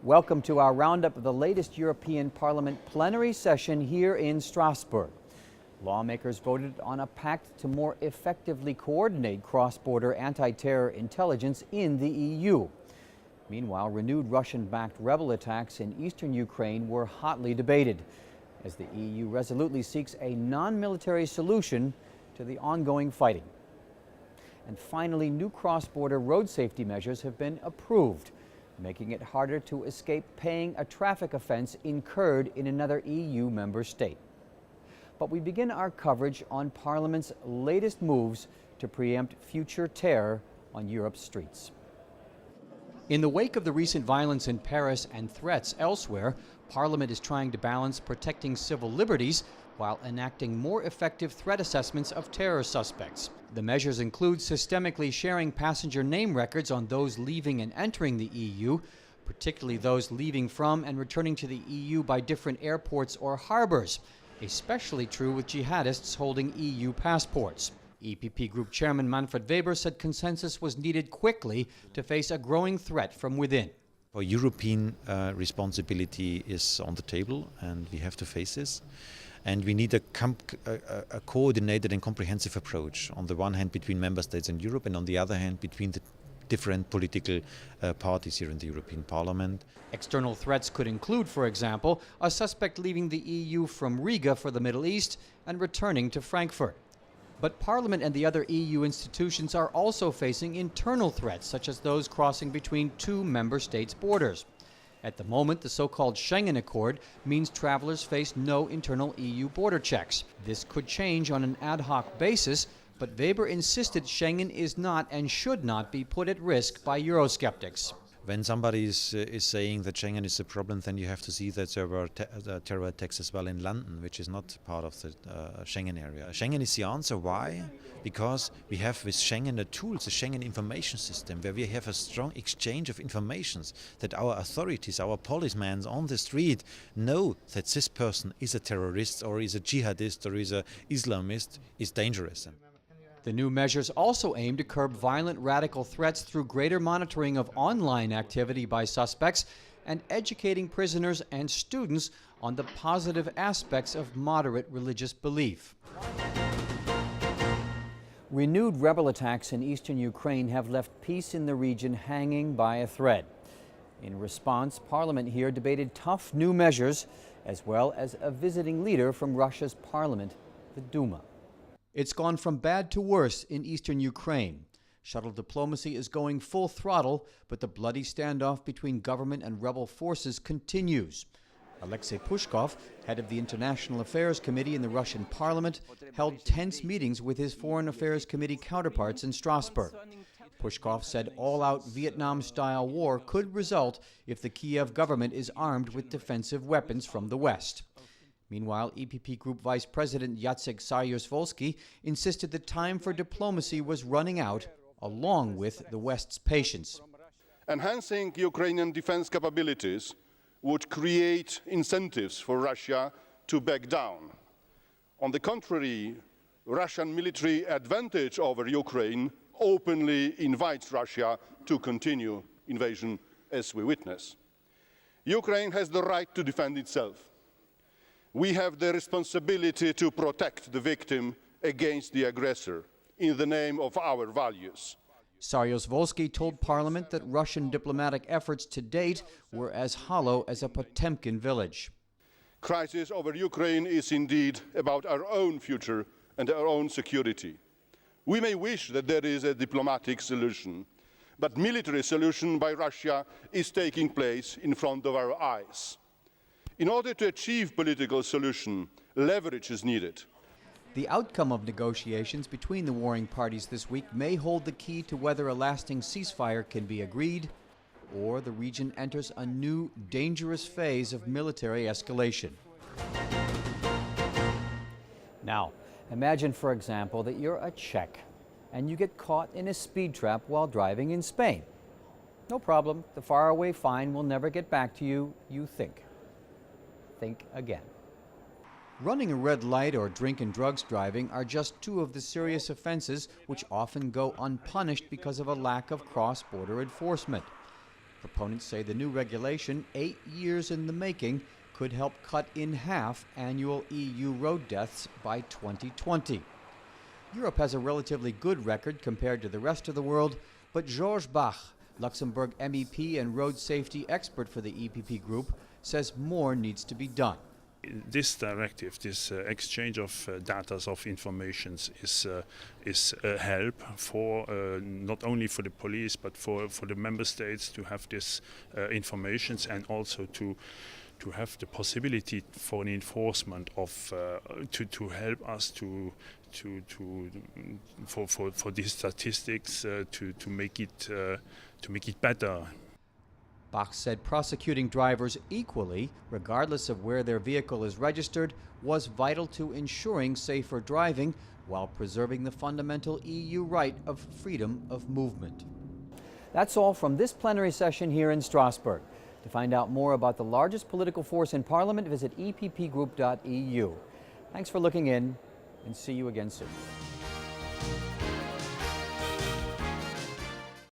Welcome to our roundup of the latest European Parliament plenary session here in Strasbourg. Lawmakers voted on a pact to more effectively coordinate cross-border anti-terror intelligence in the EU. Meanwhile, renewed Russian-backed rebel attacks in eastern Ukraine were hotly debated, as the EU resolutely seeks a non-military solution to the ongoing fighting. And finally, new cross-border road safety measures have been approved, making it harder to escape paying a traffic offense incurred in another EU member state. But we begin our coverage on Parliament's latest moves to preempt future terror on Europe's streets. In the wake of the recent violence in Paris and threats elsewhere, Parliament is trying to balance protecting civil liberties while enacting more effective threat assessments of terror suspects. The measures include systemically sharing passenger name records on those leaving and entering the EU, particularly those leaving from and returning to the EU by different airports or harbors, especially true with jihadists holding EU passports. EPP Group Chairman Manfred Weber said consensus was needed quickly to face a growing threat from within. Our European responsibility is on the table, and we have to face this. And we need a coordinated and comprehensive approach, on the one hand between member states and Europe, and on the other hand between the different political parties here in the European Parliament. External threats could include, for example, a suspect leaving the EU from Riga for the Middle East and returning to Frankfurt. But Parliament and the other EU institutions are also facing internal threats, such as those crossing between two member states' borders. At the moment, the so-called Schengen Accord means travelers face no internal EU border checks. This could change on an ad hoc basis, but Weber insisted Schengen is not and should not be put at risk by Eurosceptics. When somebody is saying that Schengen is a problem, then you have to see that there were terror attacks as well in London, which is not part of the Schengen area. Schengen is the answer. Why? Because we have with Schengen a tool, the Schengen information system, where we have a strong exchange of informations that our authorities, our policemen on the street know that this person is a terrorist or is a jihadist or is an Islamist, is dangerous. The new measures also aim to curb violent radical threats through greater monitoring of online activity by suspects and educating prisoners and students on the positive aspects of moderate religious belief. Renewed rebel attacks in eastern Ukraine have left peace in the region hanging by a thread. In response, Parliament here debated tough new measures, as well as a visiting leader from Russia's parliament, the Duma. It's gone from bad to worse in eastern Ukraine. Shuttle diplomacy is going full throttle, but the bloody standoff between government and rebel forces continues. Alexei Pushkov, head of the International Affairs Committee in the Russian parliament, held tense meetings with his Foreign Affairs Committee counterparts in Strasbourg. Pushkov said all-out Vietnam-style war could result if the Kiev government is armed with defensive weapons from the West. Meanwhile, EPP Group Vice President Saryusz-Wolski insisted the time for diplomacy was running out, along with the West's patience. Enhancing Ukrainian defense capabilities would create incentives for Russia to back down. On the contrary, Russian military advantage over Ukraine openly invites Russia to continue invasion, as we witness. Ukraine has the right to defend itself. We have the responsibility to protect the victim against the aggressor in the name of our values. Saryusz-Wolski told Parliament that Russian diplomatic efforts to date were as hollow as a Potemkin village. Crisis over Ukraine is indeed about our own future and our own security. We may wish that there is a diplomatic solution, but military solution by Russia is taking place in front of our eyes. In order to achieve political solution, leverage is needed. The outcome of negotiations between the warring parties this week may hold the key to whether a lasting ceasefire can be agreed or the region enters a new, dangerous phase of military escalation. Now, imagine, for example, that you're a Czech and you get caught in a speed trap while driving in Spain. No problem, the faraway fine will never get back to you, you think. Think again. Running a red light or drink and drugs driving are just two of the serious offenses which often go unpunished because of a lack of cross-border enforcement. Proponents say the new regulation, 8 years in the making, could help cut in half annual EU road deaths by 2020. Europe has a relatively good record compared to the rest of the world, but Georges Bach, Luxembourg MEP and road safety expert for the EPP group, says more needs to be done. This directive, this exchange of data of informations is a help for not only for the police but for the member states to have this information, and also to have the possibility for an enforcement of to help us for these statistics to make it better. Bach said prosecuting drivers equally, regardless of where their vehicle is registered, was vital to ensuring safer driving while preserving the fundamental EU right of freedom of movement. That's all from this plenary session here in Strasbourg. To find out more about the largest political force in Parliament, visit eppgroup.eu. Thanks for looking in, and see you again soon.